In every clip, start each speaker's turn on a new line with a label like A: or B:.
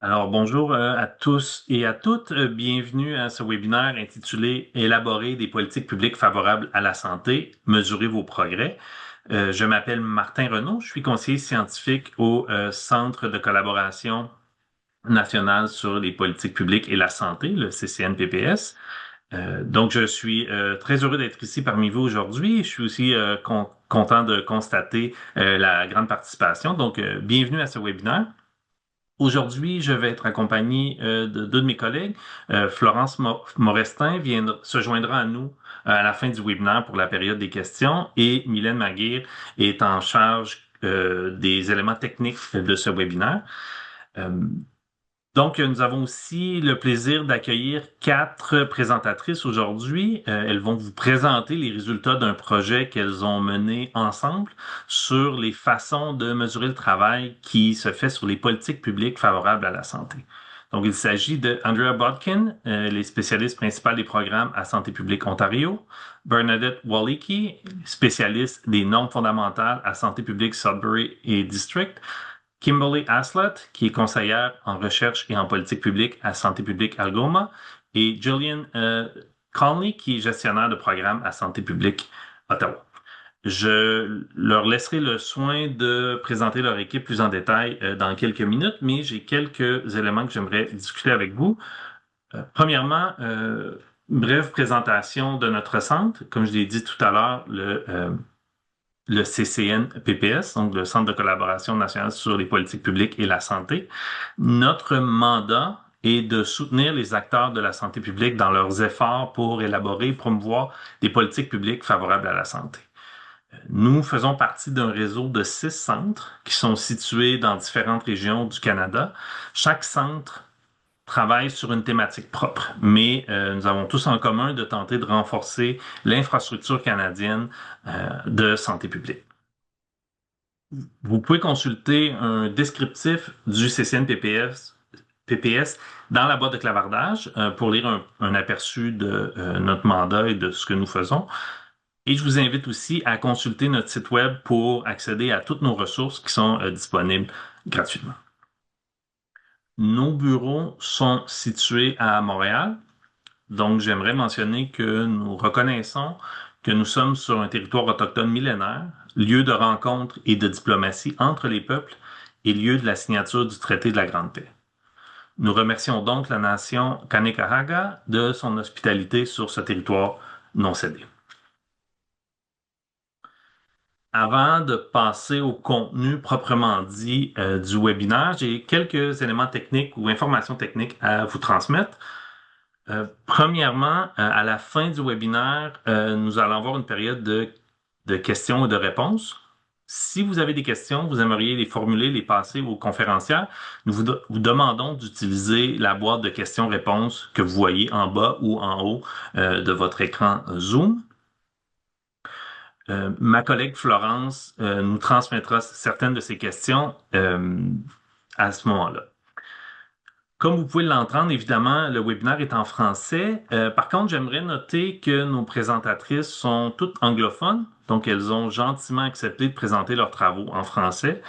A: Alors, bonjour à tous et à toutes. Bienvenue à ce webinaire intitulé Élaborer des politiques publiques favorables à la santé, mesurer vos progrès. Je m'appelle Martin Renaud, je suis conseiller scientifique au Centre de collaboration nationale sur les politiques publiques et la santé, le CCNPPS. Donc, je suis très heureux d'être ici parmi vous aujourd'hui. Je suis aussi content de constater la grande participation. Donc, bienvenue à ce webinaire. Aujourd'hui, je vais être accompagné de deux de mes collègues. Florence Morestin se joindra à nous à la fin du webinaire pour la période des questions et Mylène Maguire est en charge des éléments techniques de ce webinaire. Euh, donc, nous avons aussi le plaisir d'accueillir quatre présentatrices aujourd'hui. Elles vont vous présenter les résultats d'un projet qu'elles ont mené ensemble sur les façons de mesurer le travail qui se fait sur les politiques publiques favorables à la santé. Donc, il s'agit de Andrea Bodkin, les spécialistes principales des programmes à Santé publique Ontario, Bernadette Walicki, spécialiste des normes fondamentales à Santé publique Sudbury et District, Kimberly Aslett, qui est conseillère en recherche et en politique publique à Santé publique Algoma, et Julian Conley, qui est gestionnaire de programme à Santé publique Ottawa. Je leur laisserai le soin de présenter leur équipe plus en détail dans quelques minutes, mais j'ai quelques éléments que j'aimerais discuter avec vous. Premièrement, une brève présentation de notre centre. Comme je l'ai dit tout à l'heure, le CCN-PPS, donc le Centre de collaboration nationale sur les politiques publiques et la santé. Notre mandat est de soutenir les acteurs de la santé publique dans leurs efforts pour élaborer et promouvoir des politiques publiques favorables à la santé. Nous faisons partie d'un réseau de 6 centres qui sont situés dans différentes régions du Canada. Chaque centre travaille sur une thématique propre, mais nous avons tous en commun de tenter de renforcer l'infrastructure canadienne de santé publique. Vous pouvez consulter un descriptif du PPS dans la boîte de clavardage pour lire un aperçu de notre mandat et de ce que nous faisons. Et je vous invite aussi à consulter notre site web pour accéder à toutes nos ressources qui sont disponibles gratuitement. Nos bureaux sont situés à Montréal, donc j'aimerais mentionner que nous reconnaissons que nous sommes sur un territoire autochtone millénaire, lieu de rencontre et de diplomatie entre les peuples et lieu de la signature du traité de la Grande Paix. Nous remercions donc la nation Kanekahaga de son hospitalité sur ce territoire non cédé. Avant de passer au contenu proprement dit du webinaire, j'ai quelques éléments techniques ou informations techniques à vous transmettre. Premièrement, à la fin du webinaire, nous allons avoir une période de questions et de réponses. Si vous avez des questions, vous aimeriez les formuler, les passer aux conférencières, nous vous demandons d'utiliser la boîte de questions-réponses que vous voyez en bas ou en haut de votre écran Zoom. Ma collègue Florence nous transmettra certaines de ces questions à ce moment-là. Comme vous pouvez l'entendre, évidemment, le webinaire est en français. Par contre, j'aimerais noter que nos présentatrices sont toutes anglophones, donc elles ont gentiment accepté de présenter leurs travaux en français.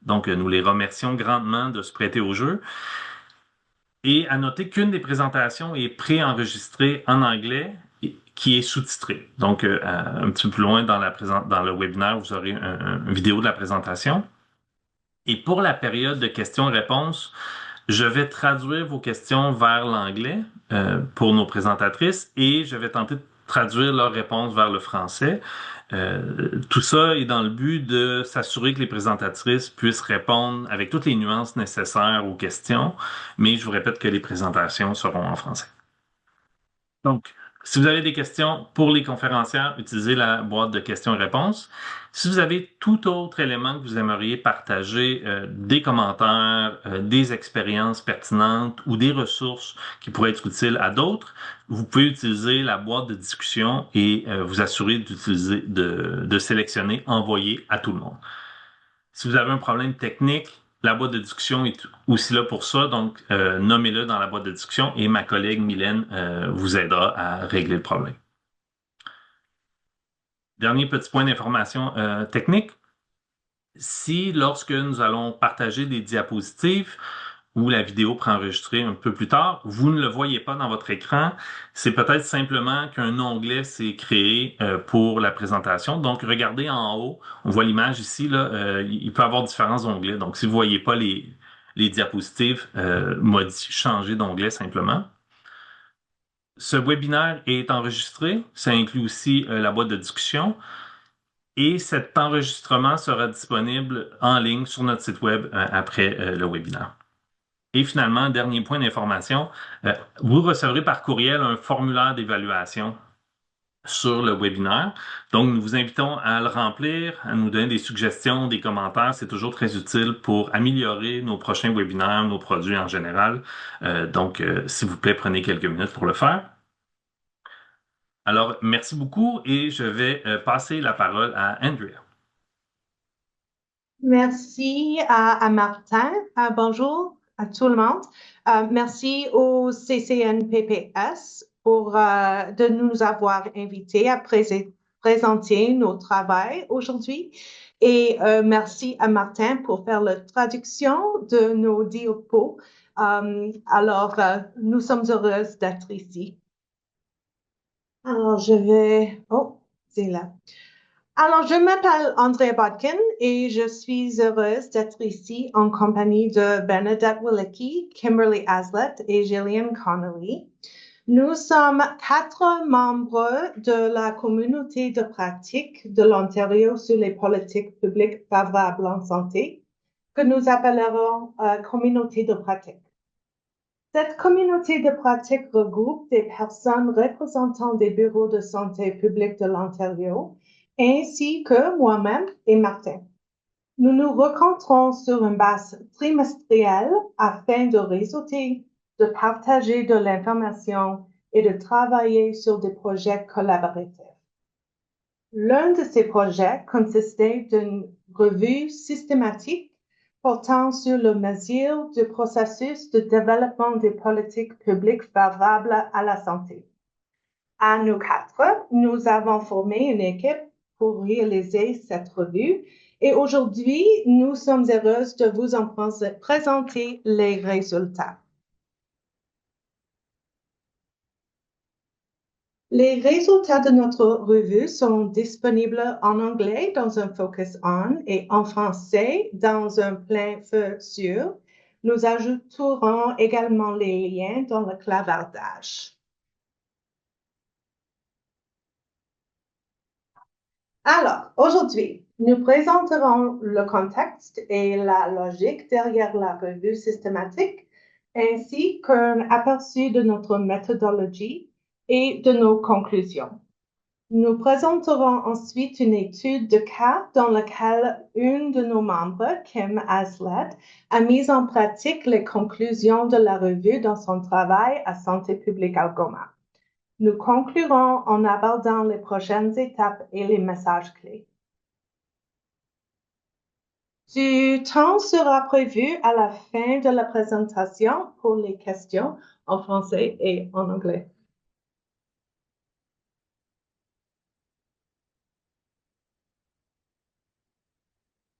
A: Donc, nous les remercions grandement de se prêter au jeu. Et à noter qu'une des présentations est préenregistrée en anglais qui est sous-titrée. Donc, un petit peu plus loin dans le webinaire, vous aurez une vidéo de la présentation. Et pour la période de questions-réponses, je vais traduire vos questions vers l'anglais pour nos présentatrices et je vais tenter de traduire leurs réponses vers le français. Tout ça est dans le but de s'assurer que les présentatrices puissent répondre avec toutes les nuances nécessaires aux questions, mais je vous répète que les présentations seront en français. Donc, si vous avez des questions pour les conférencières, utilisez la boîte de questions et réponses. Si vous avez tout autre élément que vous aimeriez partager, des commentaires, des expériences pertinentes ou des ressources qui pourraient être utiles à d'autres, vous pouvez utiliser la boîte de discussion et vous assurer de sélectionner envoyer à tout le monde. Si vous avez un problème technique, la boîte de discussion est aussi là pour ça, donc nommez-le dans la boîte de discussion et ma collègue Mylène vous aidera à régler le problème. Dernier petit point d'information technique. Si lorsque nous allons partager des diapositives, ou la vidéo préenregistrée un peu plus tard. Vous ne le voyez pas dans votre écran. C'est peut-être simplement qu'un onglet s'est créé pour la présentation. Donc, regardez en haut. On voit l'image ici, là. Il peut y avoir différents onglets. Donc, si vous voyez pas les diapositives, changez d'onglet simplement. Ce webinaire est enregistré. Ça inclut aussi la boîte de discussion. Et cet enregistrement sera disponible en ligne sur notre site web après le webinaire. Et finalement, dernier point d'information, vous recevrez par courriel un formulaire d'évaluation sur le webinaire. Donc, nous vous invitons à le remplir, à nous donner des suggestions, des commentaires. C'est toujours très utile pour améliorer nos prochains webinaires, nos produits en général. Donc, s'il vous plaît, prenez quelques minutes pour le faire. Alors, merci beaucoup et je vais passer la parole à Andrea.
B: Merci à Martin. Bonjour à tout le monde. Merci au CCNPPS pour de nous avoir invités à présenter nos travaux aujourd'hui. Et merci à Martin pour faire la traduction de nos diapos. Nous sommes heureuses d'être ici. Alors, Oh, c'est là. Alors, je m'appelle Andrea Bodkin et je suis heureuse d'être ici en compagnie de Bernadette Wilecki, Kimberly Aslett et Gillian Connolly. Nous sommes 4 membres de la communauté de pratique de l'Ontario sur les politiques publiques favorables en santé, que nous appellerons communauté de pratique. Cette communauté de pratique regroupe des personnes représentant des bureaux de santé publique de l'Ontario, ainsi que moi-même et Martin. Nous nous rencontrons sur une base trimestrielle afin de réseauter, de partager de l'information et de travailler sur des projets collaboratifs. L'un de ces projets consistait d'une revue systématique portant sur la mesure du processus de développement des politiques publiques favorables à la santé. À nous 4, nous avons formé une équipe pour réaliser cette revue et aujourd'hui, nous sommes heureuses de vous en présenter les résultats. Les résultats de notre revue sont disponibles en anglais dans un Focus On et en français dans un plein feu sûr. Nous ajouterons également les liens dans le clavardage. Alors, aujourd'hui, nous présenterons le contexte et la logique derrière la revue systématique, ainsi qu'un aperçu de notre méthodologie et de nos conclusions. Nous présenterons ensuite une étude de cas dans laquelle une de nos membres, Kim Aslett, a mis en pratique les conclusions de la revue dans son travail à Santé publique Algoma. Nous conclurons en abordant les prochaines étapes et les messages clés. Du temps sera prévu à la fin de la présentation pour les questions en français et en anglais.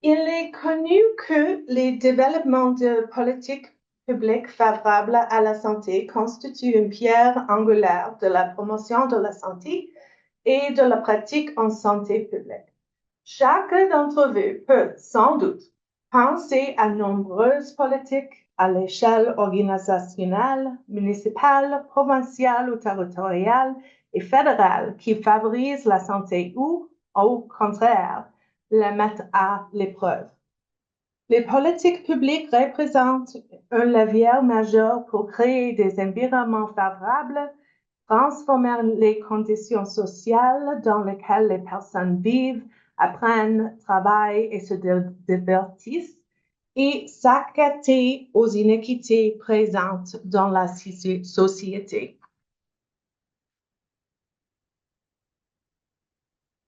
B: Il est connu que les développements de politiques publiques favorables à la santé constituent une pierre angulaire de la promotion de la santé et de la pratique en santé publique. Chacun d'entre vous peut, sans doute, penser à nombreuses politiques à l'échelle organisationnelle, municipale, provinciale ou territoriale et fédérale qui favorisent la santé ou, au contraire, la mettent à l'épreuve. Les politiques publiques représentent un levier majeur pour créer des environnements favorables, transformer les conditions sociales dans lesquelles les personnes vivent, apprennent, travaillent et se divertissent, et s'acquitter aux inéquités présentes dans la société.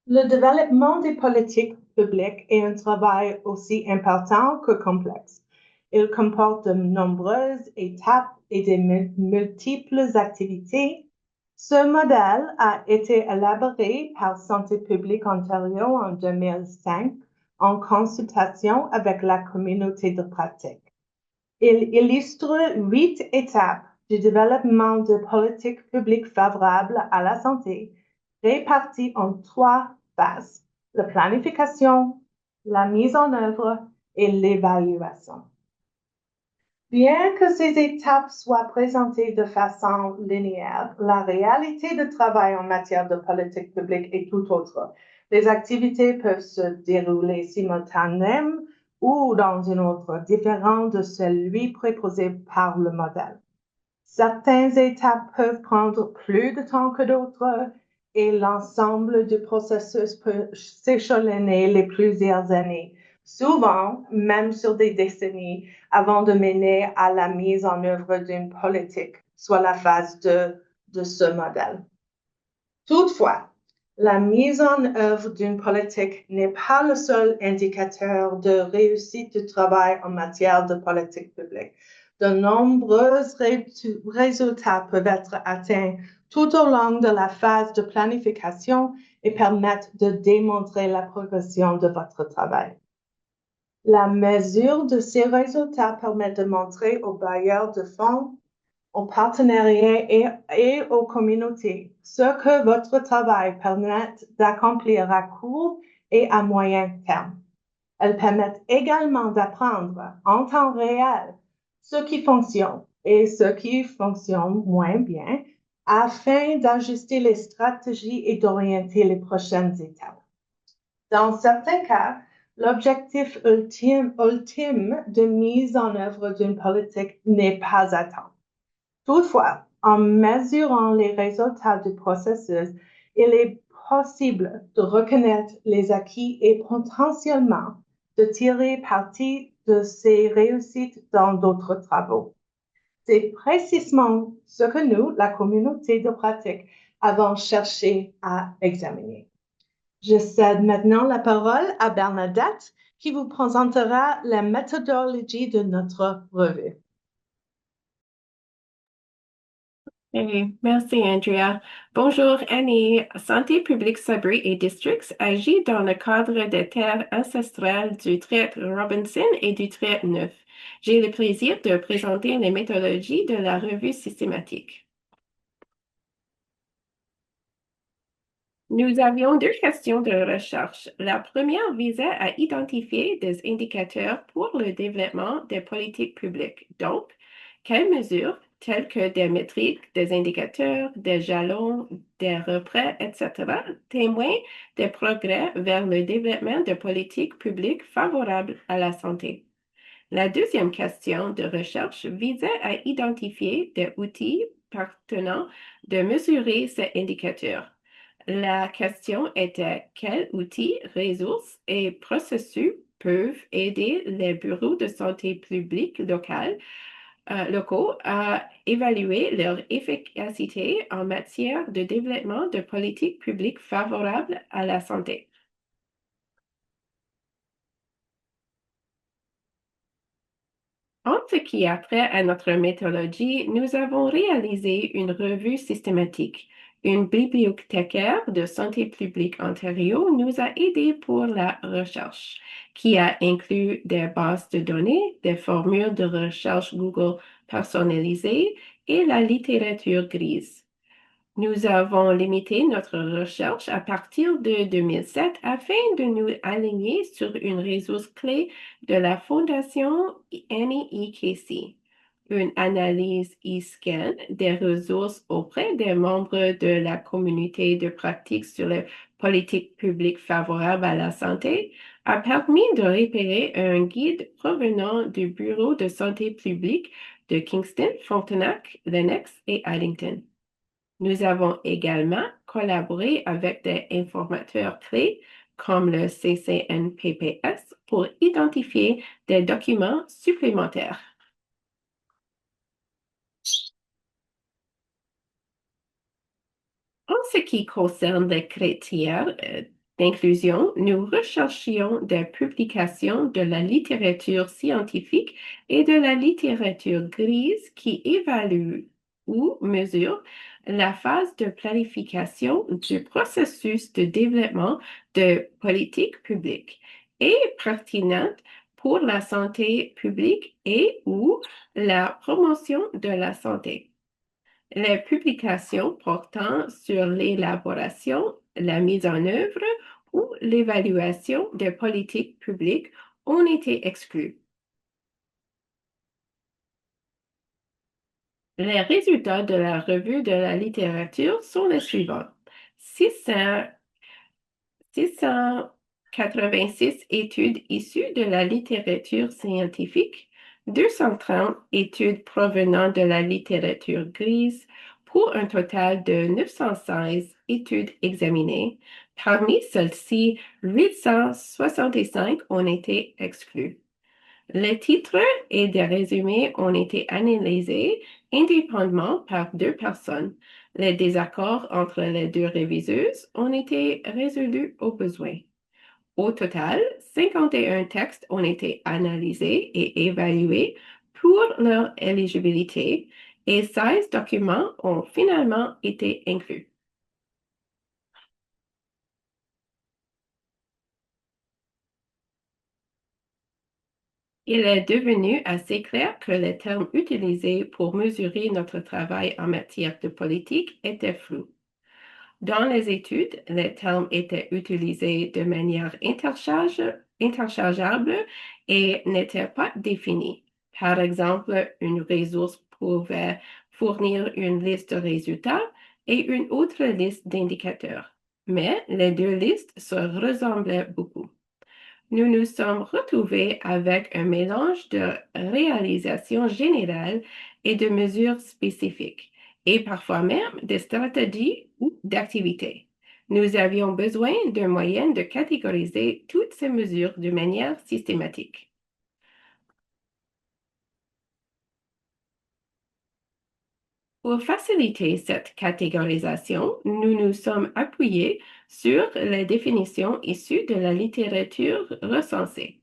B: Le développement des politiques publiques est un travail aussi important que complexe. Il comporte de nombreuses étapes et de multiples activités. Ce modèle a été élaboré par Santé publique Ontario en 2005 en consultation avec la communauté de pratique. Il illustre 8 étapes du développement de politiques publiques favorables à la santé, réparties en 3 phases: la planification, la mise en œuvre et l'évaluation. Bien que ces étapes soient présentées de façon linéaire, la réalité de travail en matière de politique publique est tout autre. Les activités peuvent se dérouler simultanément ou dans un ordre différent de celui proposé par le modèle. Certaines étapes peuvent prendre plus de temps que d'autres et l'ensemble du processus peut s'échelonner les plusieurs années, souvent même sur des décennies, avant de mener à la mise en œuvre d'une politique, soit la phase 2 de ce modèle. Toutefois, la mise en œuvre d'une politique n'est pas le seul indicateur de réussite du travail en matière de politique publique. De nombreux résultats peuvent être atteints tout au long de la phase de planification et permettent de démontrer la progression de votre travail. La mesure de ces résultats permet de montrer aux bailleurs de fonds, aux partenariats et aux communautés ce que votre travail permet d'accomplir à court et à moyen terme. Elles permettent également d'apprendre en temps réel ce qui fonctionne et ce qui fonctionne moins bien afin d'ajuster les stratégies et d'orienter les prochaines étapes. Dans certains cas, l'objectif ultime de mise en œuvre d'une politique n'est pas atteint. Toutefois, en mesurant les résultats du processus, il est possible de reconnaître les acquis et potentiellement de tirer parti de ces réussites dans d'autres travaux. C'est précisément ce que nous, la communauté de pratique, avons cherché à examiner. Je cède maintenant la parole à Bernadette qui vous présentera la méthodologie de notre revue.
C: Merci, Andrea. Bonjour, Annie. Santé publique Sudbury et Districts agit dans le cadre des terres ancestrales du traite Robinson et du traite Neuf. J'ai le plaisir de présenter les méthodologies de la revue systématique. Nous avions 2 questions de recherche. La première visait à identifier des indicateurs pour le développement des politiques publiques. Donc, quelles mesures, telles que des métriques, des indicateurs, des jalons, des reprêts, etc., témoignent des progrès vers le développement de politiques publiques favorables à la santé? La deuxième question de recherche visait à identifier des outils pertinents de mesurer ces indicateurs. La question était quels outils, ressources et processus peuvent aider les bureaux de santé publique locaux à évaluer leur efficacité en matière de développement de politiques publiques favorables à la santé. En ce qui a trait à notre méthodologie, nous avons réalisé une revue systématique. Une bibliothécaire de Santé publique Ontario nous a aidés pour la recherche, qui a inclus des bases de données, des formules de recherche Google personnalisées et la littérature grise. Nous avons limité notre recherche à partir de 2007 afin de nous aligner sur une ressource clé de la Fondation Annie E. Casey, une analyse e-scan des ressources auprès des membres de la communauté de pratique sur les politiques publiques favorables à la santé a permis de repérer un guide provenant du Bureau de santé publique de Kingston, Frontenac, Lennox et Addington. Nous avons également collaboré avec des informateurs clés comme le CCNPPS pour identifier des documents supplémentaires. En ce qui concerne les critères d'inclusion, nous recherchions des publications de la littérature scientifique et de la littérature grise qui évaluent ou mesurent la phase de planification du processus de développement de politiques publiques et pertinentes pour la santé publique et ou la promotion de la santé. Les publications portant sur l'élaboration, la mise en œuvre ou l'évaluation des politiques publiques ont été exclues. Les résultats de la revue de la littérature sont les suivants. 686 études issues de la littérature scientifique, 230 études provenant de la littérature grise, pour un total de 916 études examinées. Parmi celles-ci, 865 ont été exclues. Les titres et des résumés ont été analysés indépendamment par deux personnes. Les désaccords entre les deux réviseuses ont été résolus au besoin. Au total, 51 textes ont été analysés et évalués pour leur éligibilité et 16 documents ont finalement été inclus. Il est devenu assez clair que les termes utilisés pour mesurer notre travail en matière de politique étaient flous. Dans les études, les termes étaient utilisés de manière interchangeable et n'étaient pas définis. Par exemple, une ressource pouvait fournir une liste de résultats et une autre liste d'indicateurs, mais les deux listes se ressemblaient beaucoup. Nous nous sommes retrouvés avec un mélange de réalisations générales et de mesures spécifiques, et parfois même des stratégies ou d'activités. Nous avions besoin d'un moyen de catégoriser toutes ces mesures de manière systématique. Pour faciliter cette catégorisation, nous nous sommes appuyés sur les définitions issues de la littérature recensée.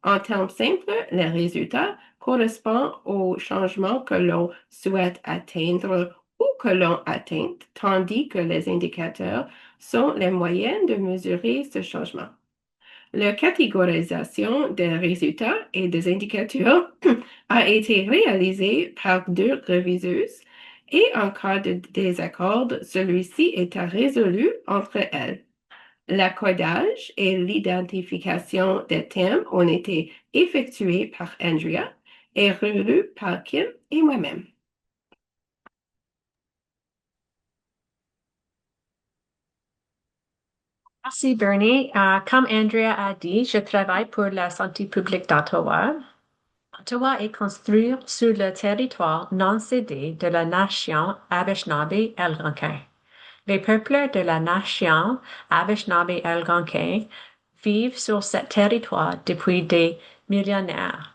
C: En termes simples, les résultats correspondent aux changements que l'on souhaite atteindre ou que l'on atteint, tandis que les indicateurs sont les moyens de mesurer ce changement. La catégorisation des résultats et des indicateurs a été réalisée par deux réviseuses et en cas de désaccord, celui-ci est résolu entre elles. L'accordage et l'identification des thèmes ont été effectués par Andrea et relus par Kim et moi-même.
D: Merci Bernie. Comme Andrea a dit, je travaille pour la santé publique d'Ottawa. Ottawa est construit sur le territoire non cédé de la nation Anishinaabe-Algonquin. Les peuples de la nation Anishinaabe-Algonquin vivent sur ce territoire depuis des millénaires.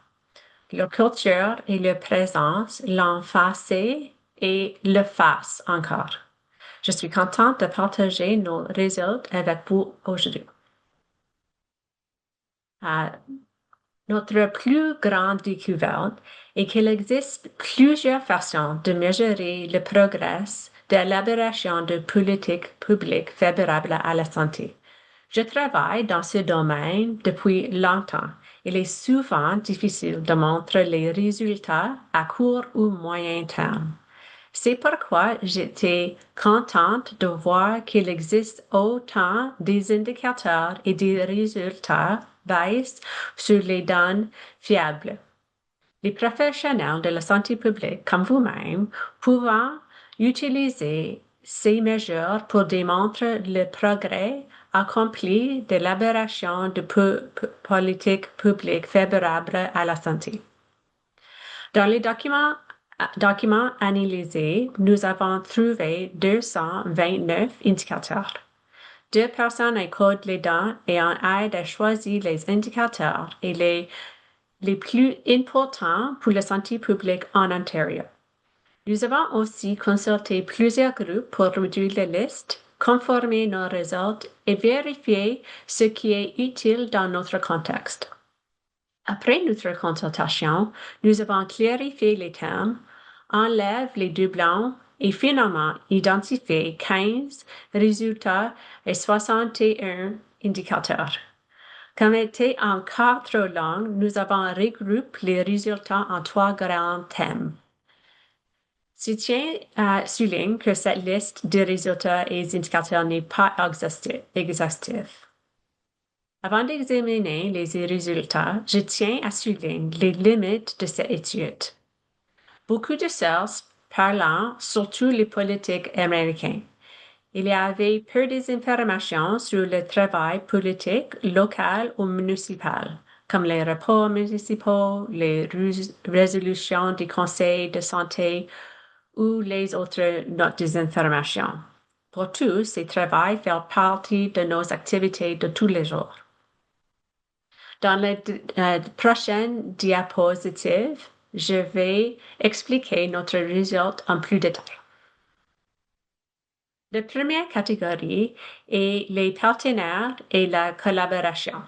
D: Leur culture et leur présence l'ont fait et le fassent encore. Je suis contente de partager nos résultats avec vous aujourd'hui. Notre plus grande découverte est qu'il existe plusieurs façons de mesurer le progrès de l'élaboration de politiques publiques favorables à la santé. Je travaille dans ce domaine depuis longtemps. Il est souvent difficile de montrer les résultats à court ou moyen terme. C'est pourquoi j'étais contente de voir qu'il existe autant des indicateurs et des résultats basés sur les données fiables. Les professionnels de la santé publique, comme vous-même, pouvant utiliser ces mesures pour démontrer le progrès accompli de l'élaboration de politiques publiques favorables à la santé. Dans les documents analysés, nous avons trouvé 229 indicateurs. Deux personnes encodent les données et on aide à choisir les indicateurs et les plus importants pour la santé publique en Ontario. Nous avons aussi consulté plusieurs groupes pour réduire la liste, conformer nos résultats et vérifier ce qui est utile dans notre contexte. Après notre consultation, nous avons clarifié les thèmes, enlevé les doublons et finalement identifié 15 résultats et 61 indicateurs. Comme était encore trop long, nous avons regroupé les résultats en 3 grands thèmes. Je tiens à souligner que cette liste de résultats et indicateurs n'est pas exhaustive. Avant d'examiner les résultats, je tiens à souligner les limites de cette étude. Beaucoup de sources parlant surtout les politiques américains. Il y avait peu d'informations sur le travail politique local ou municipal, comme les rapports municipaux, les résolutions du conseil de santé ou les autres notes d'information. Pour tous, ces travaux font partie de nos activités de tous les jours. Dans la prochaine diapositive, je vais expliquer notre résultat en plus détail. La première catégorie est les partenaires et la collaboration.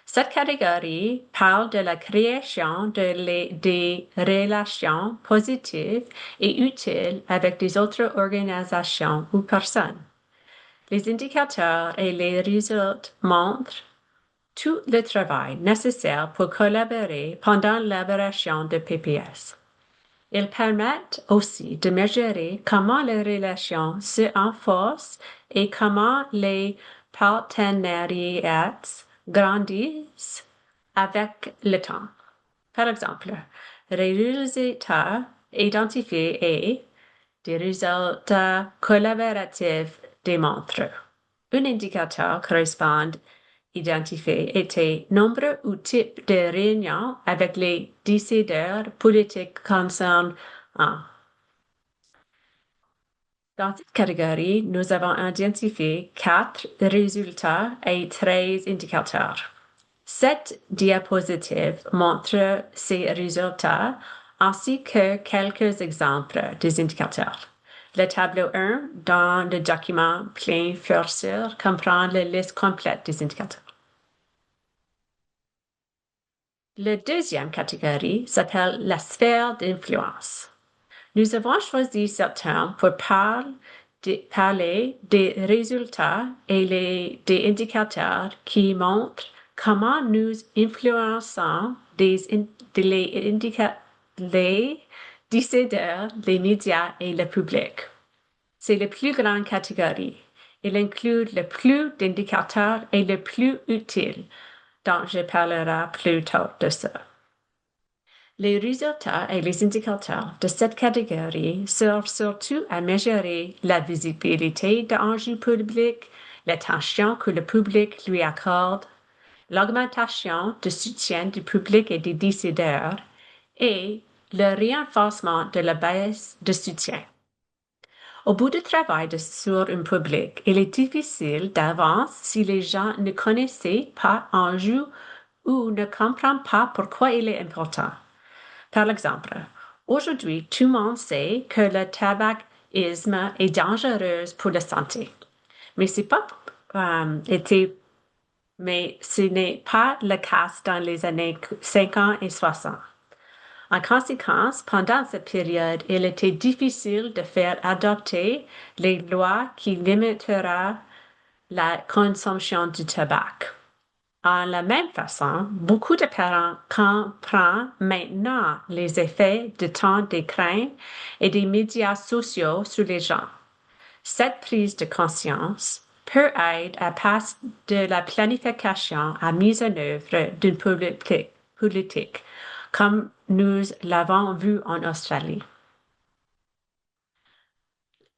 D: Cette catégorie parle de la création des relations positives et utiles avec des autres organisations ou personnes. Les indicateurs et les résultats montrent tout le travail nécessaire pour collaborer pendant l'élaboration de PPS. Ils permettent aussi de mesurer comment les relations se renforcent et comment les partenariats grandissent avec le temps. Par exemple, les résultats identifiés et des résultats collaboratifs démontrent. Un indicateur correspond identifié était nombre ou type de réunions avec les décideurs politiques concernant. Dans cette catégorie, nous avons identifié 4 résultats et 13 indicateurs. Cette diapositive montre ces résultats ainsi que quelques exemples des indicateurs. Le tableau 1 dans le document plein curseur comprend la liste complète des indicateurs. La deuxième catégorie s'appelle la sphère d'influence. Nous avons choisi ce terme pour parler des résultats et des indicateurs qui montrent comment nous influençons les décideurs, les médias et le public. C'est la plus grande catégorie. Il inclut le plus d'indicateurs et le plus utile, dont je parlerai plus tard de ça. Les résultats et les indicateurs de cette catégorie servent surtout à mesurer la visibilité d'enjeux publics, l'attention que le public lui accorde, l'augmentation du soutien du public et des décideurs et le renforcement de la base de soutien. Au bout du travail sur un public, il est difficile d'avancer si les gens ne connaissent pas l'enjeu ou ne comprennent pas pourquoi il est important. Par exemple, aujourd'hui, tout le monde sait que le tabagisme est dangereux pour la santé. Mais ce n'est pas le cas dans les années 50 et 60. En conséquence, pendant cette période, il était difficile de faire adopter les lois qui limiteraient la consommation du tabac. En la même façon, beaucoup de parents comprennent maintenant les effets du temps d'écran et des médias sociaux sur les gens. Cette prise de conscience peut aider à passer de la planification à mise en œuvre d'une politique, comme nous l'avons vu en Australie.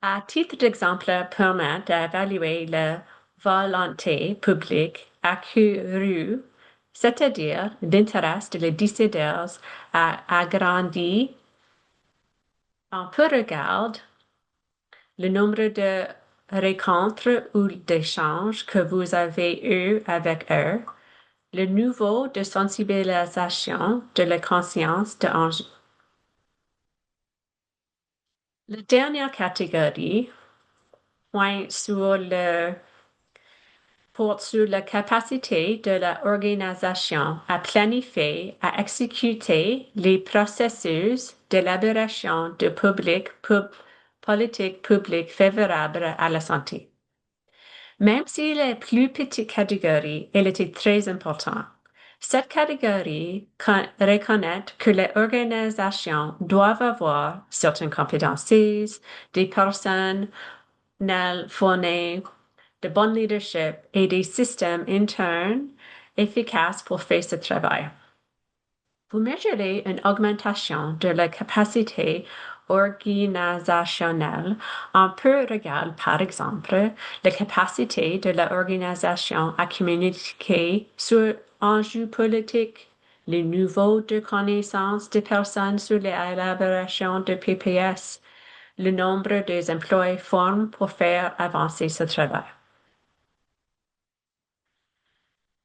D: À titre d'exemple, permet d'évaluer la volonté publique accrue, c'est-à-dire l'intérêt des décideurs à agrandir. On peut regarder le nombre de rencontres ou d'échanges que vous avez eus avec eux, le niveau de sensibilisation de la conscience de l'enjeu. La dernière catégorie porte sur la capacité de l'organisation à planifier, à exécuter les processus d'élaboration de politiques publiques favorables à la santé. Même si la plus petite catégorie, elle était très importante. Cette catégorie reconnaît que les organisations doivent avoir certaines compétences, des personnes formées, de bon leadership et des systèmes internes efficaces pour faire ce travail. Vous mesurez une augmentation de la capacité organisationnelle. On peut regarder, par exemple, la capacité de l'organisation à communiquer sur enjeux politiques, le niveau de connaissance des personnes sur l'élaboration de PPS, le nombre des employés formés pour faire avancer ce travail.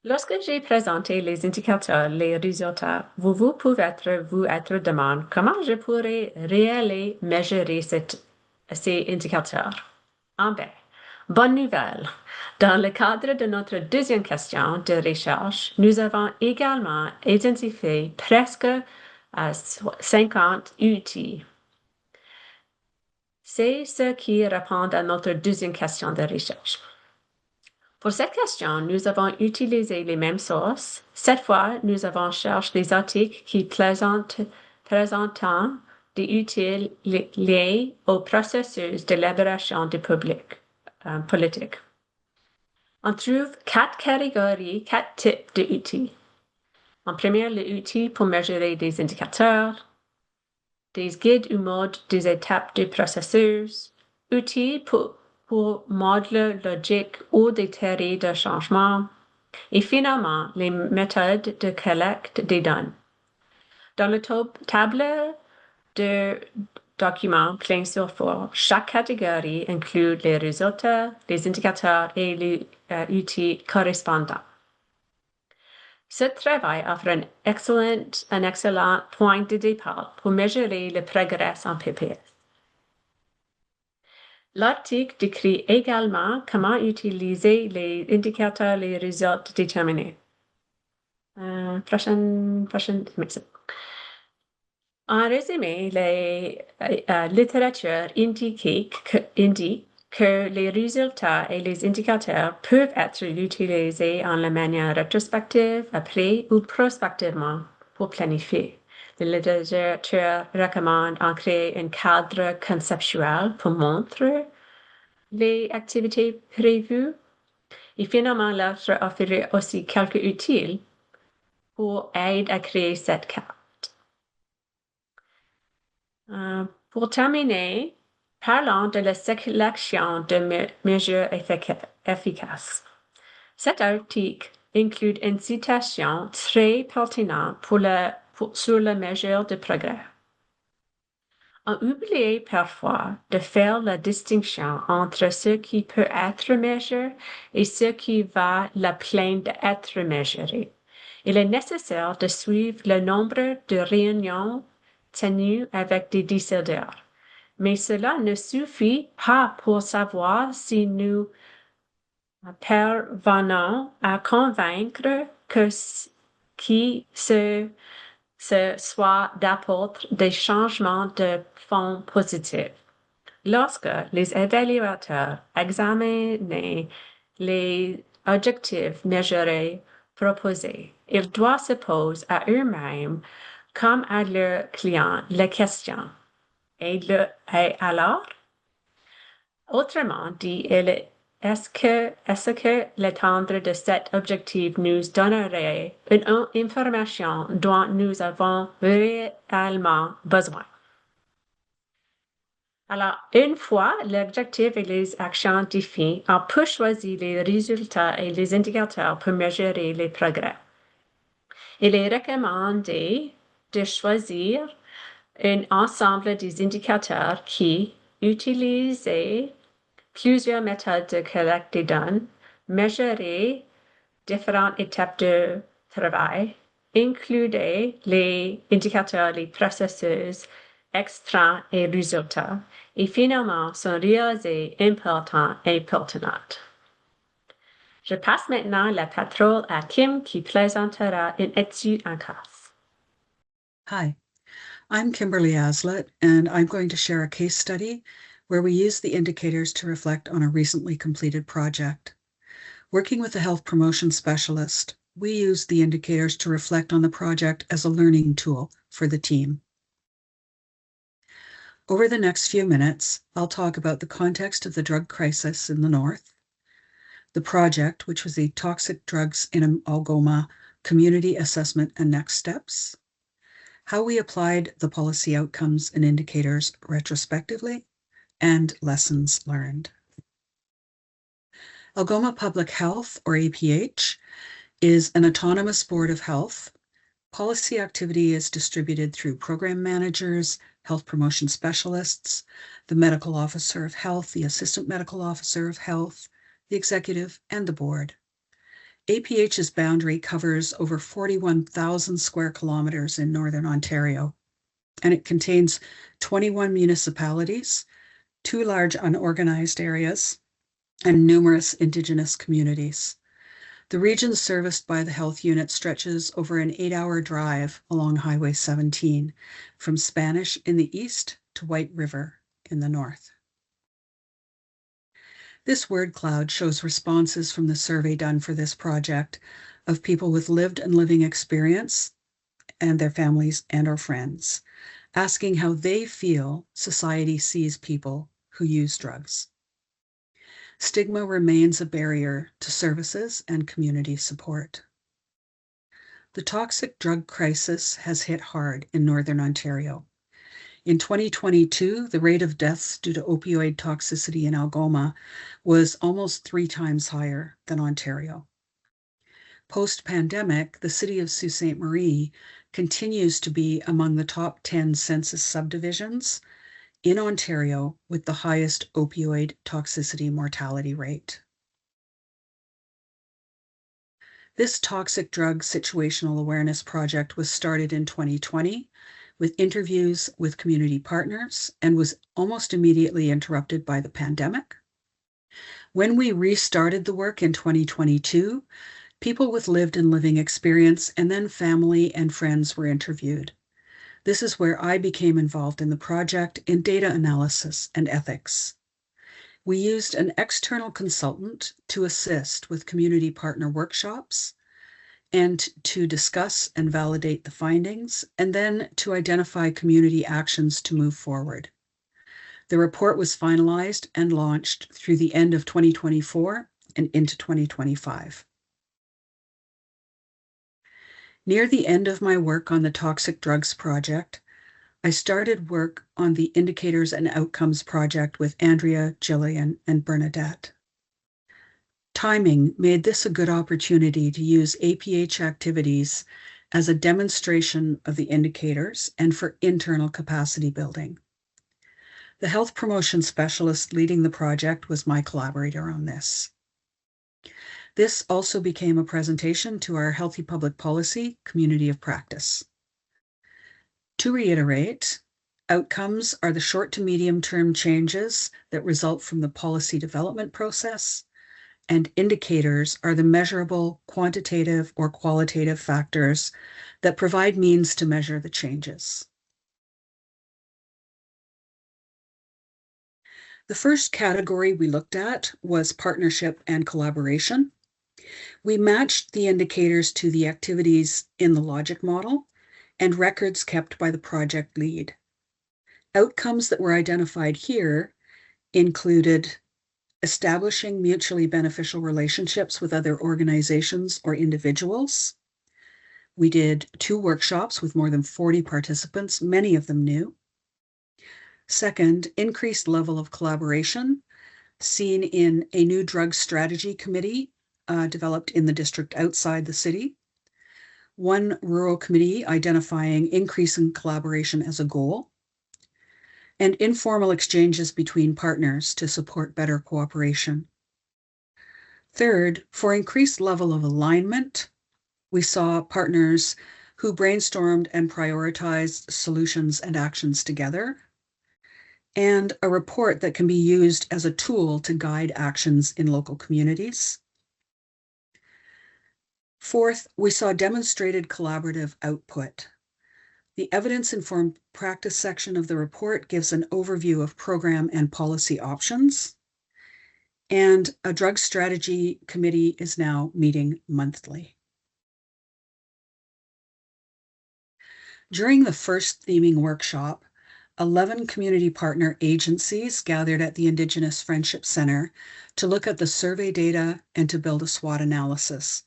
D: Lorsque j'ai présenté les indicateurs, les résultats, vous pouvez vous être demandé comment je pourrais réellement mesurer ces indicateurs. En B, bonne nouvelle. Dans le cadre de notre deuxième question de recherche, nous avons également identifié presque 50 outils. C'est ce qui répond à notre deuxième question de recherche. Pour cette question, nous avons utilisé les mêmes sources. Cette fois, nous avons cherché des articles qui présentant des outils liés au processus d'élaboration de politique. On trouve 4 catégories, 4 types d'outils. En premier, les outils pour mesurer des indicateurs, des guides ou modes des étapes du processus, outils pour modeler logique ou des théories de changement, et finalement, les méthodes de collecte des données. Dans le table de documents plein sur fort, chaque catégorie inclut les résultats, les indicateurs et les outils correspondants. Ce travail offre un excellent point de départ pour mesurer le progrès en PPS. L'article décrit également comment utiliser les indicateurs, les résultats déterminés. Prochaine. En résumé, la littérature indique que les résultats et les indicateurs peuvent être utilisés en la manière rétrospective, après ou prospectivement pour planifier. La littérature recommande en créer un cadre conceptuel pour montrer les activités prévues. Et finalement, l'autre offre aussi quelques outils pour aider à créer cette carte. Pour terminer, parlons de la sélection de mesures efficaces. Cet article inclut une citation très pertinente sur la mesure de progrès. On oublie parfois de faire la distinction entre ce qui peut être mesuré et ce qui va la peine d'être mesuré. Il est nécessaire de suivre le nombre de réunions tenues avec des décideurs, mais cela ne suffit pas pour savoir si nous parvenons à convaincre qui ce soit d'apporter des changements de fond positifs. Lorsque les évaluateurs examinent les objectifs mesurés proposés, ils doivent se poser à eux-mêmes comme à leurs clients la question. Et alors? Autrement dit, est-ce que l'atteindre de cet objectif nous donnerait une information dont nous avons réellement besoin? Alors, une fois l'objectif et les actions définis, on peut choisir les résultats et les indicateurs pour mesurer les progrès. Il est recommandé de choisir un ensemble des indicateurs qui utilisent plusieurs méthodes de collecte des données, mesurer différentes étapes de travail, includer les indicateurs, les processus, extraits et résultats, et finalement sont réalisés importants et pertinents. Je passe maintenant la parole à Kim qui présentera une étude en classe.
E: Hi, I'm Kimberly Aslett, and I'm going to share a case study where we use the indicators to reflect on a recently completed project. Working with a health promotion specialist, we used the indicators to reflect on the project as a learning tool for the team. Over the next few minutes, I'll talk about the context of the drug crisis in the North, the project, which was the Toxic Drugs in Algoma Community Assessment and Next Steps, how we applied the policy outcomes and indicators retrospectively, and lessons learned. Algoma Public Health, or APH, is an autonomous board of health. Policy activity is distributed through program managers, health promotion specialists, the medical officer of health, the assistant medical officer of health, the executive, and the board. APH's boundary covers over 41,000 square kilometers in Northern Ontario, and it contains 21 municipalities, 2 large unorganized areas, and numerous Indigenous communities. The region serviced by the health unit stretches over an 8-hour drive along Highway 17 from Spanish in the east to White River in the north. This word cloud shows responses from the survey done for this project of people with lived and living experience and their families and or friends, asking how they feel society sees people who use drugs. Stigma remains a barrier to services and community support. The toxic drug crisis has hit hard in Northern Ontario. In 2022, the rate of deaths due to opioid toxicity in Algoma was almost 3 times higher than Ontario. Post-pandemic, the city of Sault Ste. Marie continues to be among the top 10 census subdivisions in Ontario with the highest opioid toxicity mortality rate. This toxic drug situational awareness project was started in 2020 with interviews with community partners and was almost immediately interrupted by the pandemic. When we restarted the work in 2022, people with lived and living experience and then family and friends were interviewed. This is where I became involved in the project in data analysis and ethics. We used an external consultant to assist with community partner workshops and to discuss and validate the findings, and then to identify community actions to move forward. The report was finalized and launched through the end of 2024 and into 2025. Near the end of my work on the Toxic Drugs Project, I started work on the Indicators and Outcomes Project with Andrea, Jillian, and Bernadette. Timing made this a good opportunity to use APH activities as a demonstration of the indicators and for internal capacity building. The health promotion specialist leading the project was my collaborator on this. This also became a presentation to our Healthy Public Policy Community of Practice. To reiterate, outcomes are the short to medium term changes that result from the policy development process, and indicators are the measurable quantitative or qualitative factors that provide means to measure the changes. The first category we looked at was partnership and collaboration. We matched the indicators to the activities in the logic model and records kept by the project lead. Outcomes that were identified here included establishing mutually beneficial relationships with other organizations or individuals. We did 2 workshops with more than 40 participants, many of them new. Second, increased level of collaboration, seen in a new drug strategy committee developed in the district outside the city. 1 rural committee identifying increase in collaboration as a goal, and informal exchanges between partners to support better cooperation. Third, for increased level of alignment, we saw partners who brainstormed and prioritized solutions and actions together, and a report that can be used as a tool to guide actions in local communities. Fourth, we saw demonstrated collaborative output. The evidence-informed practice section of the report gives an overview of program and policy options. And a drug strategy committee is now meeting monthly. During the first theming workshop, 11 community partner agencies gathered at the Indigenous Friendship Center to look at the survey data and to build a SWOT analysis,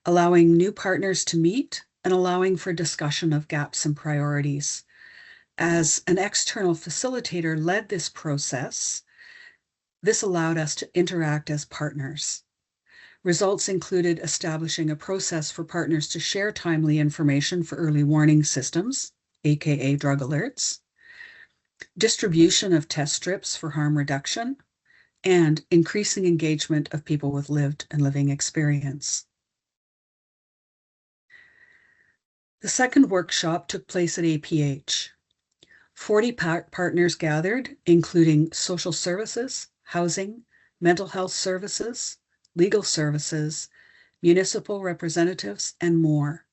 E: allowing new partners to meet and allowing for discussion of gaps and priorities. As an external facilitator led this process, this allowed us to interact as partners. Results included establishing a process for partners to share timely information for early warning systems, aka drug alerts, distribution of test strips for harm reduction, and increasing engagement of people with lived and living experience. The second workshop took place at APH. 40 partners gathered, including social services, housing, mental health services, legal services, municipal representatives, and more.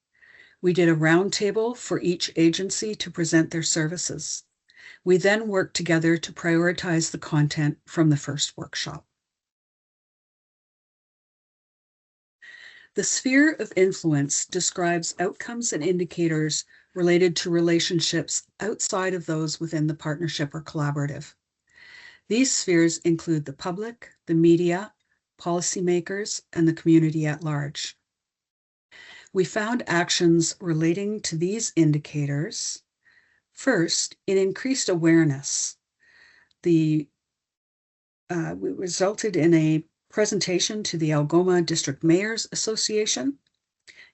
E: We did a roundtable for each agency to present their services. We then worked together to prioritize the content from the first workshop. The sphere of influence describes outcomes and indicators related to relationships outside of those within the partnership or collaborative. These spheres include the public, the media, policymakers, and the community at large. We found actions relating to these indicators. First, in increased awareness. We resulted in a presentation to the Algoma District Mayors Association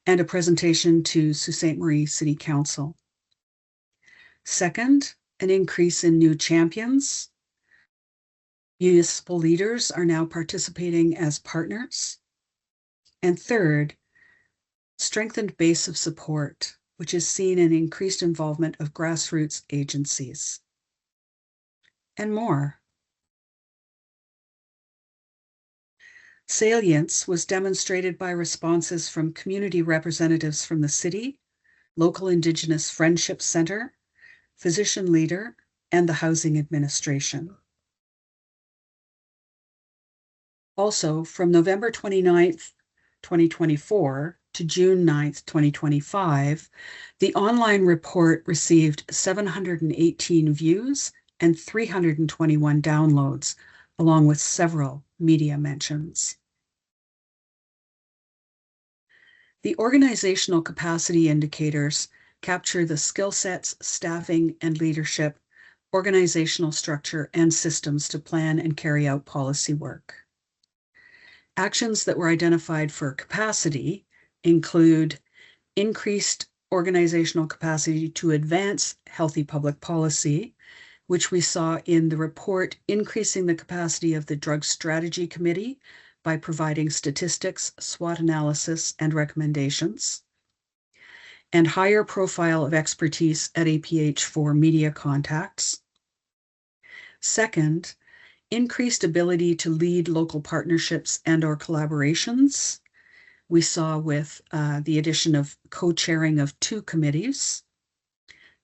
E: and a presentation to Sault Ste. Marie City Council. Second, an increase in new champions. Municipal leaders are now participating as partners. And third, strengthened base of support, which is seen in increased involvement of grassroots agencies. And more. Salience was demonstrated by responses from community representatives from the city, local Indigenous Friendship Center, physician leader, and the Housing Administration. Also, from November 29th, 2024 to June 9th, 2025, the online report received 718 views and 321 downloads, along with several media mentions. The organizational capacity indicators capture the skill sets, staffing, and leadership, organizational structure, and systems to plan and carry out policy work. Actions that were identified for capacity include increased organizational capacity to advance healthy public policy, which we saw in the report increasing the capacity of the Drug Strategy Committee by providing statistics, SWOT analysis, and recommendations, and higher profile of expertise at APH for media contacts. Second, increased ability to lead local partnerships and/or collaborations. We saw with the addition of co-chairing of 2 committees.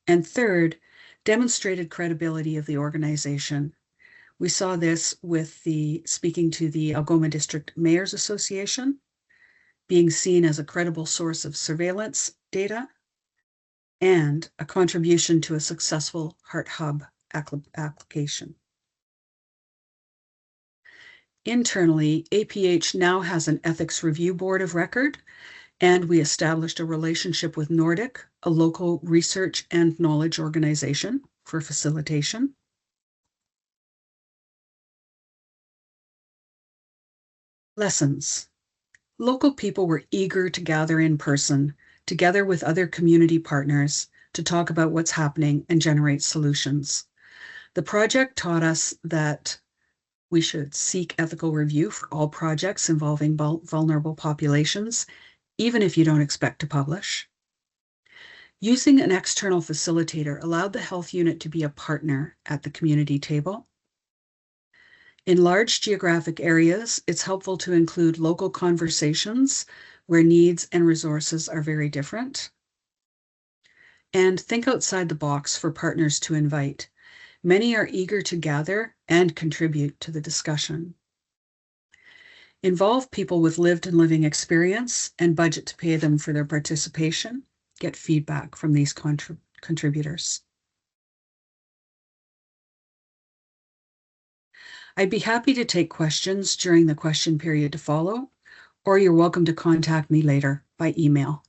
E: And third, demonstrated credibility of the organization. We saw this with speaking to the Algoma District Mayors Association, being seen as a credible source of surveillance data, and a contribution to a successful Heart Hub application. Internally, APH now has an ethics review board of record, and we established a relationship with Nordic, a local research and knowledge organization, for facilitation. Lessons. Local people were eager to gather in person, together with other community partners, to talk about what's happening and generate solutions. The project taught us that we should seek ethical review for all projects involving vulnerable populations, even if you don't expect to publish. Using an external facilitator allowed the health unit to be a partner at the community table. In large geographic areas, it's helpful to include local conversations where needs and resources are very different. And think outside the box for partners to invite. Many are eager to gather and contribute to the discussion. Involve people with lived and living experience and budget to pay them for their participation. Get feedback from these contributors. I'd be happy to take questions during the question period to follow, or you're welcome to contact me later by email.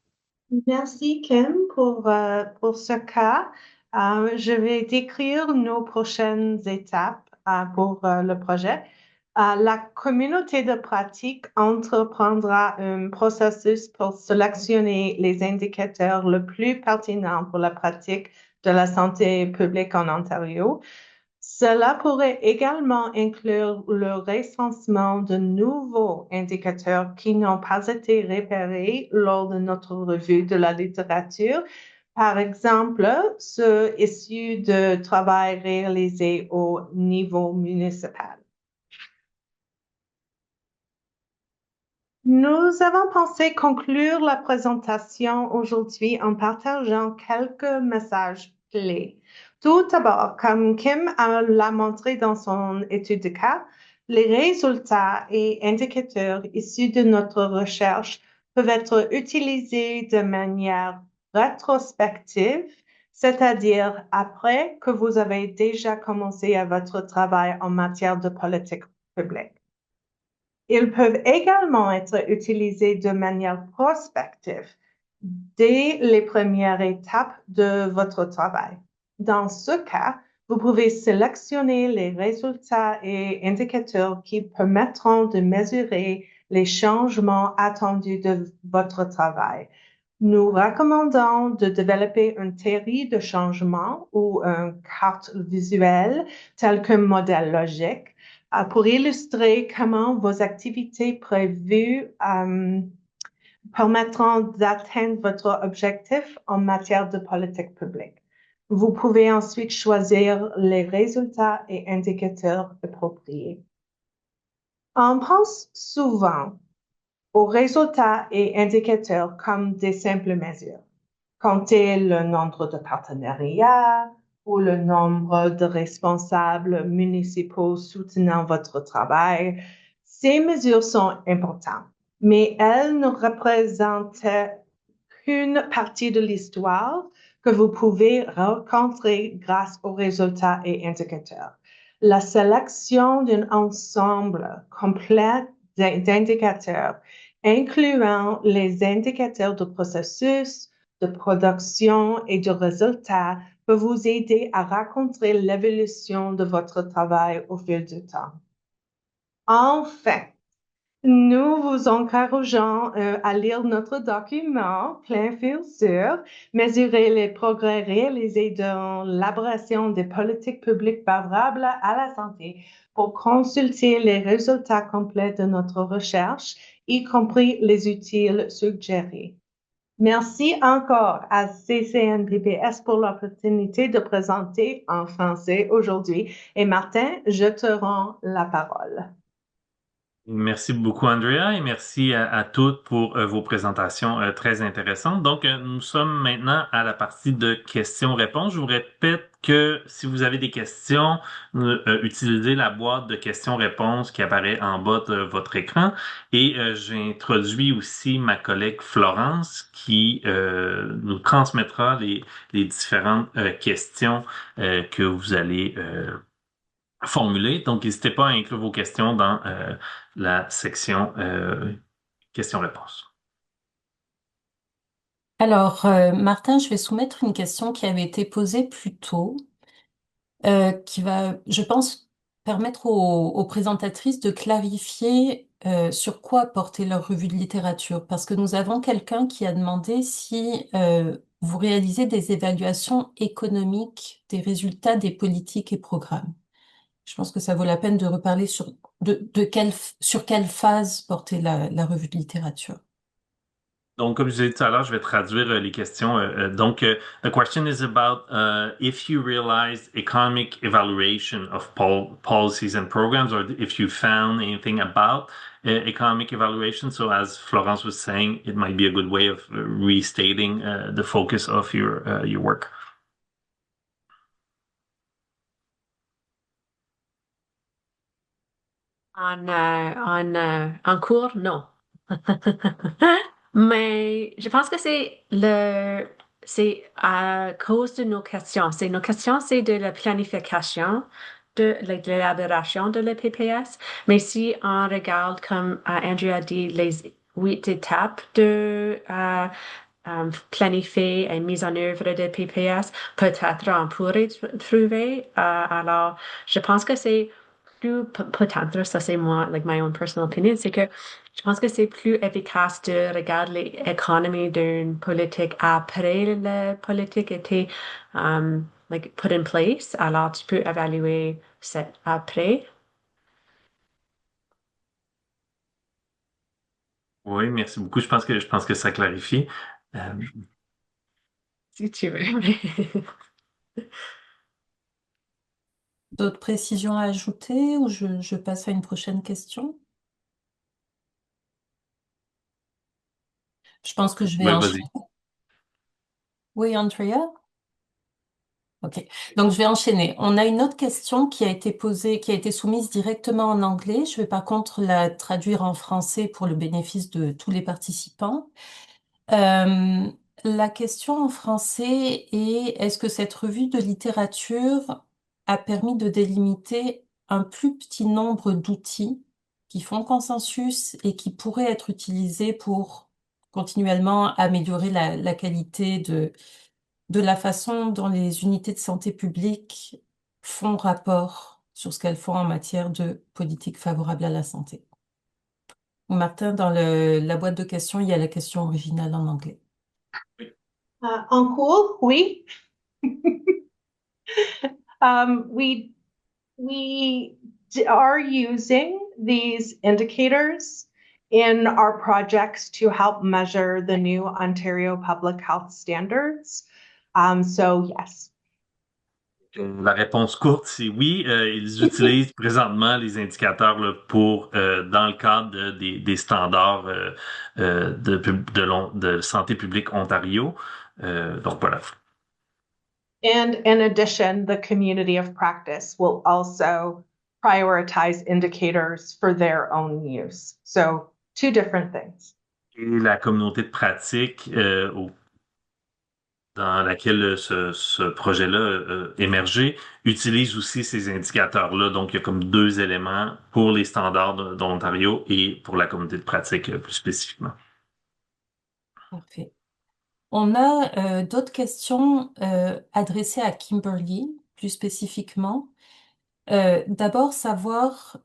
B: Merci, Kim, pour ce cas. Je vais décrire nos prochaines étapes pour le projet. La communauté de pratique entreprendra un processus pour sélectionner les indicateurs les plus pertinents pour la pratique de la santé publique en Ontario. Cela pourrait également inclure le recensement de nouveaux indicateurs qui n'ont pas été repérés lors de notre revue de la littérature. Par exemple, ceux issus de travail réalisé au niveau municipal. Nous avons pensé conclure la présentation aujourd'hui en partageant quelques messages clés. Tout d'abord, comme Kim l'a montré dans son étude de cas, les résultats et indicateurs issus de notre recherche peuvent être utilisés de manière rétrospective, c'est-à-dire après que vous avez déjà commencé à votre travail en matière de politique publique. Ils peuvent également être utilisés de manière prospective dès les premières étapes de votre travail. Dans ce cas, vous pouvez sélectionner les résultats et indicateurs qui permettront de mesurer les changements attendus de votre travail. Nous recommandons de développer une théorie de changement ou une carte visuelle telle qu'un modèle logique pour illustrer comment vos activités prévues permettront d'atteindre votre objectif en matière de politique publique. Vous pouvez ensuite choisir les résultats et indicateurs appropriés. On pense souvent aux résultats et indicateurs comme des simples mesures. Comptez le nombre de partenariats ou le nombre de responsables municipaux soutenant votre travail. Ces mesures sont importantes, mais elles ne représentent qu'une partie de l'histoire que vous pouvez rencontrer grâce aux résultats et indicateurs. La sélection d'un ensemble complet d'indicateurs, incluant les indicateurs de processus, de production et de résultats, peut vous aider à rencontrer l'évolution de votre travail au fil du temps. Enfin, nous vous encourageons à lire notre document plein fil sur mesurer les progrès réalisés dans l'élaboration des politiques publiques favorables à la santé pour consulter les résultats complets de notre recherche, y compris les outils suggérés. Merci encore à CCNPPS pour l'opportunité de présenter en français aujourd'hui. Et Martin, je te rends la parole.
A: Merci beaucoup, Andrea, et merci à toutes pour vos présentations très intéressantes. Donc, nous sommes maintenant à la partie de questions-réponses. Je vous répète que si vous avez des questions, utilisez la boîte de questions-réponses qui apparaît en bas de votre écran. Et j'introduis aussi ma collègue Florence qui nous transmettra les différentes questions que vous allez formuler. Donc, n'hésitez pas à inclure vos questions dans la section questions-réponses.
F: Alors, Martin, je vais soumettre une question qui avait été posée plus tôt, qui va, je pense, permettre aux présentatrices de clarifier sur quoi porter leur revue de littérature, parce que nous avons quelqu'un qui a demandé si vous réalisez des évaluations économiques des résultats des politiques et programmes. Je pense que ça vaut la peine de reparler sur quelle phase porter la revue de littérature.
A: Donc, comme je disais tout à l'heure, je vais traduire les questions. Donc, the question is about if you realized economic evaluation of policies and programs, or if you found anything about economic evaluation. So, as Florence was saying, it might be a good way of restating the focus of your work.
D: En cours, non. Mais je pense que c'est à cause de nos questions. Nos questions, c'est de la planification, de l'élaboration de la PPS. Mais si on regarde, comme Andrew a dit, les 8 étapes de planifier et mise en œuvre de PPS, peut-être on pourrait trouver. Alors, je pense que c'est peut-être, ça c'est moi, like my own personal opinion, c'est que je pense que c'est plus efficace de regarder l'économie d'une politique après la politique était like put in place. Alors tu peux évaluer ça après.
A: Oui, merci beaucoup. Je pense que ça clarifie. Euh,
D: Si tu veux.
F: D'autres précisions à ajouter ou je passe à une prochaine question? Je pense que je vais
A: oui,
F: enchaîner.
A: vas-y.
F: Oui, Andrea? Ok, donc je vais enchaîner. On a une autre question qui a été posée, qui a été soumise directement en anglais. Je vais par contre la traduire en français pour le bénéfice de tous les participants. Euh, la question en français est, est-ce que cette revue de littérature a permis de délimiter un plus petit nombre d'outils qui font consensus et qui pourraient être utilisés pour continuellement améliorer la qualité de la façon dont les unités de santé publique font rapport sur ce qu'elles font en matière de politique favorable à la santé? Martin, dans la boîte de questions, il y a la question originale en anglais.
B: En cours, oui. We are using these indicators in our projects to help measure the new Ontario Public Health Standards. So yes.
A: La réponse courte, c'est oui. Ils utilisent présentement les indicateurs là, pour, dans le cadre des standards de santé publique Ontario. Donc voilà.
B: And in addition, the community of practice will also prioritize indicators for their own use. So two different things.
A: Et la communauté de pratique dans laquelle ce projet-là émergé utilise aussi ces indicateurs-là. Donc, il y a comme deux éléments pour les standards d'Ontario et pour la communauté de pratique plus spécifiquement.
F: Parfait. On a d'autres questions adressées à Kimberly, plus spécifiquement. D'abord, savoir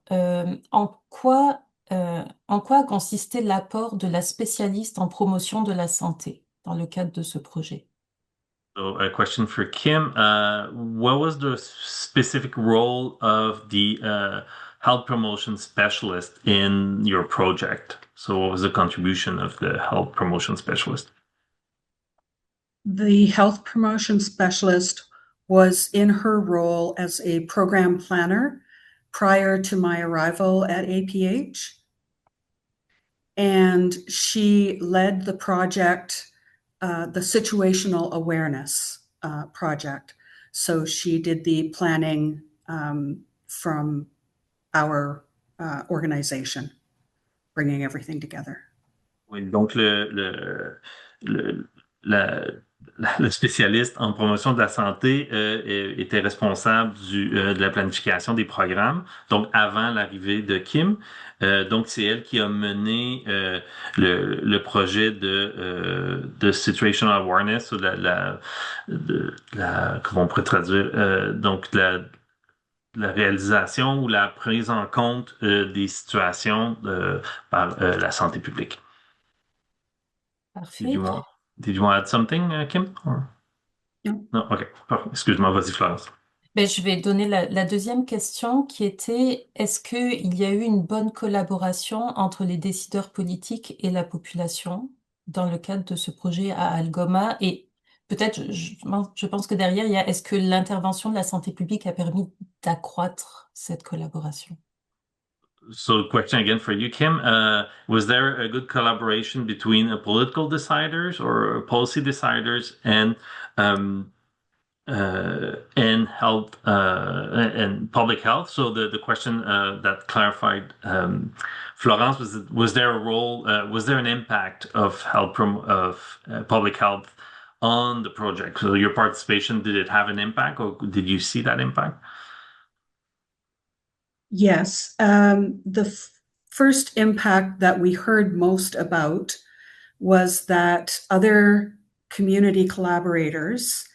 F: en quoi consistait l'apport de la spécialiste en promotion de la santé dans le cadre de ce projet.
A: So, a question for Kim. What was the specific role of the health promotion specialist in your project? So, what was the contribution of the health promotion specialist?
E: The health promotion specialist was in her role as a program planner prior to my arrival at APH. And she led the project, the situational awareness project. So she did the planning from our organization, bringing everything together.
A: Oui, donc le, la- le spécialiste en promotion de la santé était responsable de la planification des programmes, donc avant l'arrivée de Kim. Donc c'est elle qui a mené le projet de situational awareness, ou comment on pourrait traduire, donc la réalisation ou la prise en compte des situations par la santé publique.
F: Parfait.
A: Did you want to add something, Kim? Or...
E: No.
A: Non, OK. Parfait. Excuse-moi, vas-y, Florence.
F: Ben, je vais donner la deuxième question qui était, est-ce qu'il y a eu une bonne collaboration entre les décideurs politiques et la population dans le cadre de ce projet à Algoma? Et peut-être, je pense que derrière, il y a, est-ce que l'intervention de la santé publique a permis d'accroître cette collaboration?
A: So, question again for you, Kim. Was there a good collaboration between political deciders or policy deciders and and health and public health. So the question that clarified Florence was there a role? Was there an impact of public health on the project? So your participation, did it have an impact, or did you see that impact?
E: Yes. The first impact that we heard most about was that other community collaborators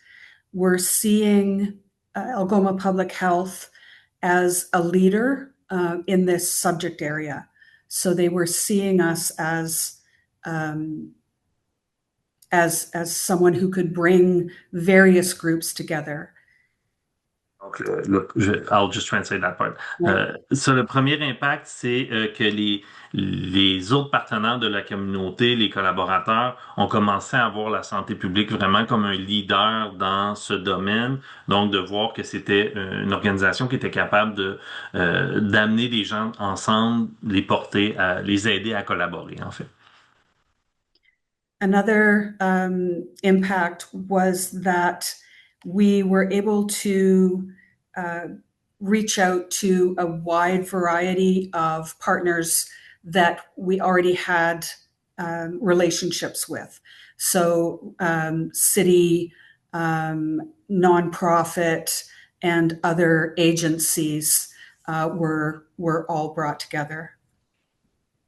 E: were seeing Algoma Public Health as a leader in this subject area. So they were seeing us as someone who could bring various groups together.
A: Donc, I'll just translate that part.
E: Ouais.
A: So, le premier impact, c'est que les autres partenaires de la communauté, les collaborateurs, ont commencé à voir la santé publique vraiment comme un leader dans ce domaine. Donc, de voir que c'était une organisation qui était capable d'amener des gens ensemble, les porter, les aider à collaborer, en fait.
E: Another impact was that we were able to reach out to a wide variety of partners that we already had relationships with. So city, nonprofit, and other agencies were all brought together.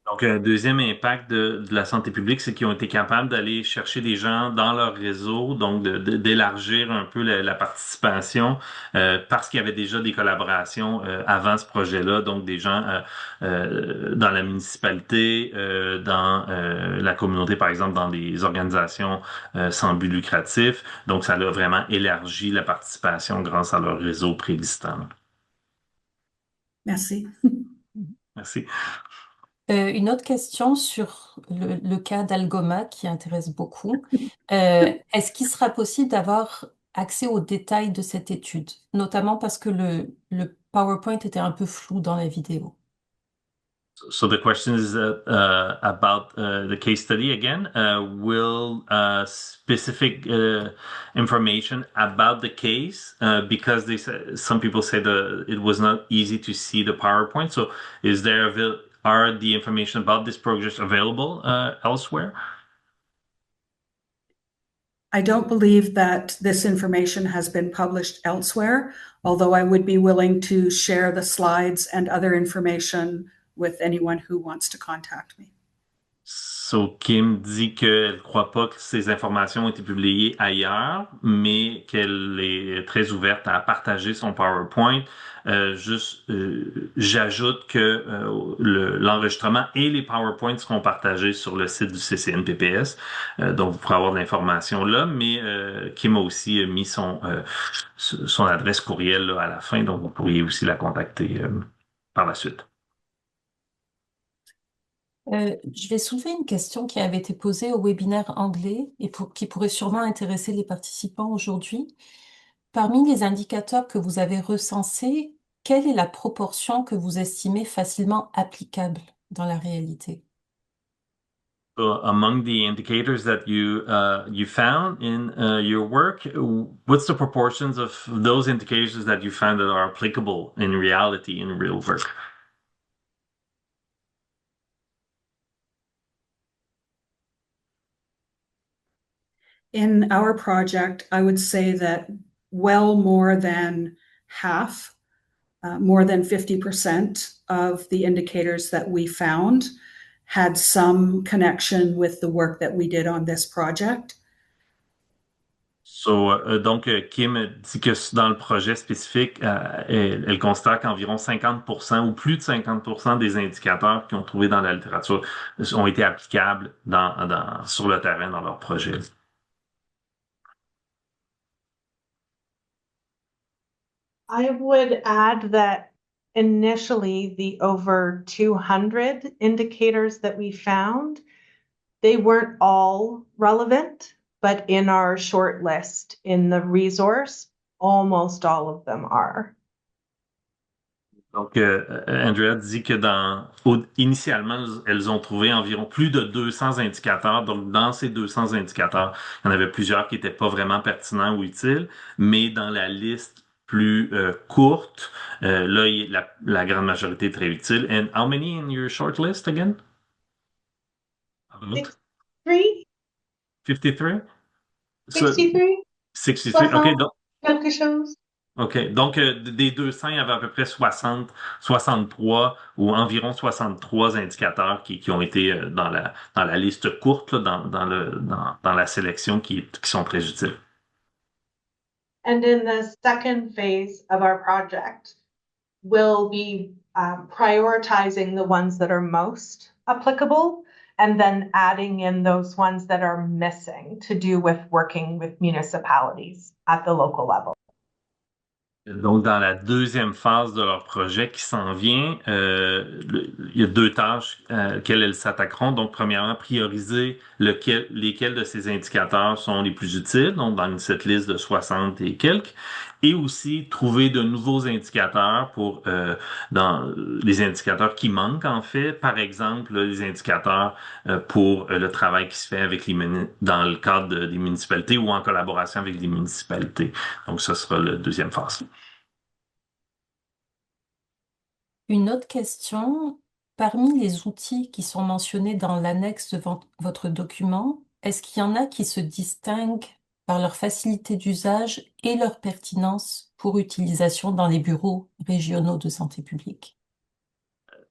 A: Donc, un deuxième impact de la santé publique, c'est qu'ils ont été capables d'aller chercher des gens dans leur réseau, donc d'élargir un peu la participation, parce qu'il y avait déjà des collaborations avant ce projet-là, donc des gens dans la municipalité, dans la communauté, par exemple, dans des organisations sans but lucratif. Donc, ça a vraiment élargi la participation grâce à leur réseau préexistant.
E: Merci.
A: Merci.
F: Une autre question sur le cas d'Algoma qui intéresse beaucoup. Est-ce qu'il sera possible d'avoir accès aux détails de cette étude, notamment parce que le PowerPoint était un peu flou dans la vidéo?
A: So the question is about the case study again. Will specific information about the case, because some people say that it was not easy to see the PowerPoint. So are the information about this project available elsewhere?
E: I don't believe that this information has been published elsewhere, although I would be willing to share the slides and other information with anyone who wants to contact me.
A: So Kim dit qu'elle ne croit pas que ces informations ont été publiées ailleurs, mais qu'elle est très ouverte à partager son PowerPoint. J'ajoute que l'enregistrement et les PowerPoints seront partagés sur le site du CCNPPS, donc vous pourrez avoir de l'information là, mais Kim a aussi mis son adresse courriel là, à la fin, donc vous pourriez aussi la contacter par la suite.
F: Je vais soulever une question qui avait été posée au webinaire anglais et qui pourrait sûrement intéresser les participants aujourd'hui. Parmi les indicateurs que vous avez recensés, quelle est la proportion que vous estimez facilement applicable dans la réalité?
A: Among the indicators that you found in your work, what's the proportions of those indicators that you found that are applicable in reality, in real work?
E: In our project, I would say that well more than half, more than 50% of the indicators that we found had some connection with the work that we did on this project.
A: Donc, Kim dit que dans le projet spécifique, elle considère qu'environ 50% ou plus de 50% des indicateurs qu'ils ont trouvés dans la littérature ont été applicables sur le terrain dans leur projet.
B: I would add that initially the over 200 indicators that we found, they weren't all relevant, but in our short list in the resource, almost all of them are.
A: Donc, Andrea dit que initialement, elles ont trouvé environ plus de 200 indicateurs. Donc, dans ces 200 indicateurs, il y en avait plusieurs qui n'étaient pas vraiment pertinents ou utiles, mais dans la liste plus courte, là, la grande majorité est très utile. And how many in your short list again? About
B: 63,
A: 53? So,
B: 63,
A: 63. OK,
B: 60, quelque chose.
A: OK. Donc, des 200, il y avait à peu près 60, 63 ou environ 63 indicateurs qui ont été dans la liste courte, là, dans la sélection qui sont très utiles.
B: And in the second phase of our project, we'll be prioritizing the ones that are most applicable and then adding in those ones that are missing to do with working with municipalities at the local level.
A: Donc, dans la deuxième phase de leur projet qui s'en vient, il y a deux tâches auxquelles elles s'attaqueront. Donc, premièrement, prioriser lesquels de ces indicateurs sont les plus utiles, donc dans cette liste de 60 et quelques, et aussi trouver de nouveaux indicateurs dans les indicateurs qui manquent en fait. Par exemple, là, les indicateurs pour le travail qui se fait avec dans le cadre des municipalités ou en collaboration avec les municipalités. Donc, ce sera la deuxième phase.
F: Une autre question, parmi les outils qui sont mentionnés dans l'annexe de votre document, est-ce qu'il y en a qui se distinguent par leur facilité d'usage et leur pertinence pour utilisation dans les bureaux régionaux de santé publique?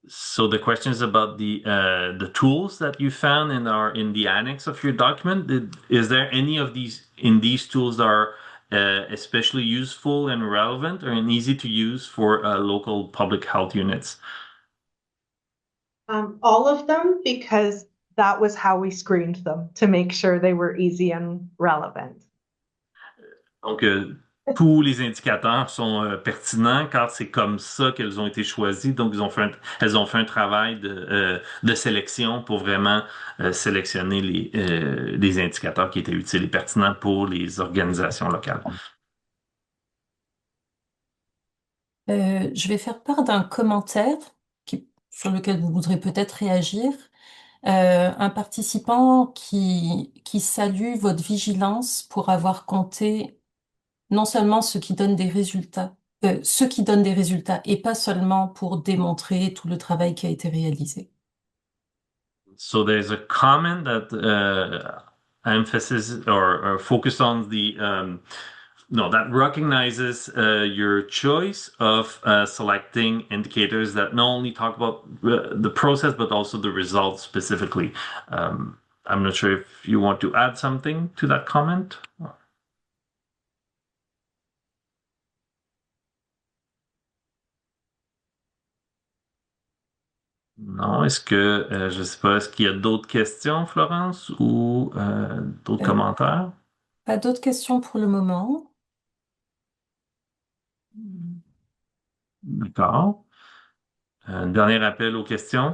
A: So the question is about the tools that you found in the annex of your document. Is there any of these tools that are especially useful and relevant or easy to use for local public health units?
B: All of them, because that was how we screened them to make sure they were easy and relevant.
A: Donc, tous les indicateurs sont pertinents car c'est comme ça qu'elles ont été choisies. Donc, elles ont fait un travail de sélection pour vraiment sélectionner les indicateurs qui étaient utiles et pertinents pour les organisations locales.
F: Je vais faire part d'un commentaire sur lequel vous voudrez peut-être réagir. Un participant qui salue votre vigilance pour avoir compté non seulement ceux qui donnent des résultats et pas seulement pour démontrer tout le travail qui a été réalisé.
A: So there's a comment that emphasizes or focus on that recognizes your choice of selecting indicators that not only talk about the process but also the results specifically. I'm not sure if you want to add something to that comment. Non, je sais pas, est-ce qu'il y a d'autres questions, Florence, ou d'autres commentaires?
F: Pas d'autres questions pour le moment.
A: D'accord. Un dernier appel aux questions,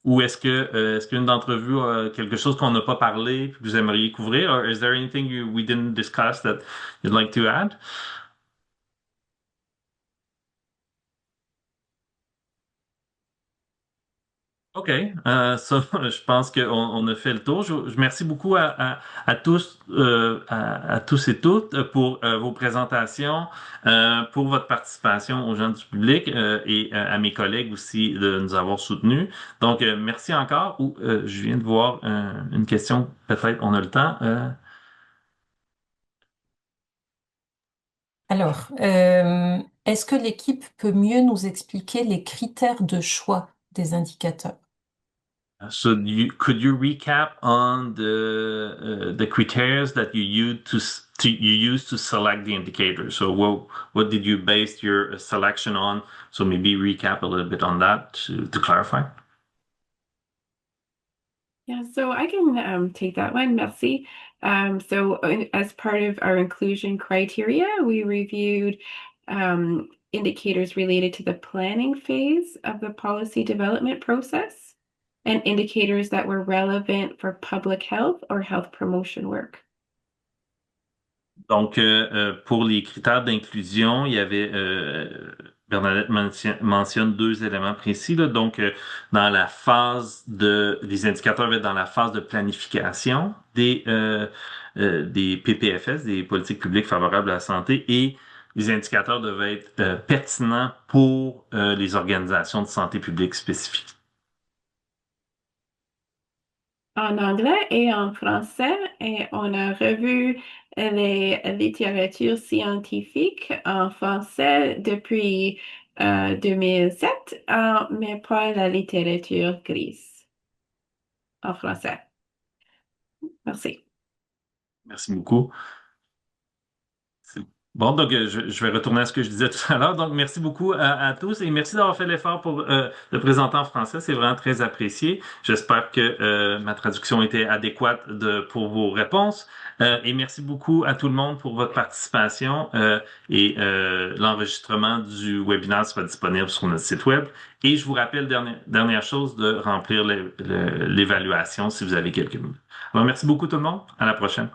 A: ou est-ce qu'une d'entre vous a quelque chose qu'on n'a pas parlé que vous aimeriez couvrir? Or is there anything we didn't discuss that you'd like to add? OK. Je pense qu'on a fait le tour. Je remercie beaucoup à tous, à tous et toutes pour vos présentations, pour votre participation aux gens du public et à mes collègues aussi de nous avoir soutenus. Donc, merci encore. Je viens de voir une question, peut-être on a le temps.
F: Alors, est-ce que l'équipe peut mieux nous expliquer les critères de choix des indicateurs?
A: So could you recap on the criteria that you use to select the indicator? So what did you base your selection on? So maybe recap a little bit on that to clarify.
C: Yeah, so I can take that one, merci. As part of our inclusion criteria, we reviewed indicators related to the planning phase of the policy development process and indicators that were relevant for public health or health promotion work.
A: Donc, pour les critères d'inclusion, il y avait Bernadette mentionne deux éléments précis, là. Donc, dans la phase les indicateurs vont être dans la phase de planification des PPFS, des politiques publiques favorables à la santé, et les indicateurs devaient être pertinents pour les organisations de santé publique spécifiques.
C: En anglais et en français, et on a revu les littératures scientifiques en français depuis 2007, mais pas la littérature grise en français. Merci.
A: Merci beaucoup. Bon, donc je vais retourner à ce que je disais tout à l'heure. Donc, merci beaucoup à tous et merci d'avoir fait l'effort pour le présenter en français. C'est vraiment très apprécié. J'espère que ma traduction était adéquate pour vos réponses. Et merci beaucoup à tout le monde pour votre participation. Et l'enregistrement du webinaire sera disponible sur notre site web. Et je vous rappelle, dernière chose, de remplir l'évaluation si vous avez quelques minutes. Alors, merci beaucoup tout le monde. À la prochaine.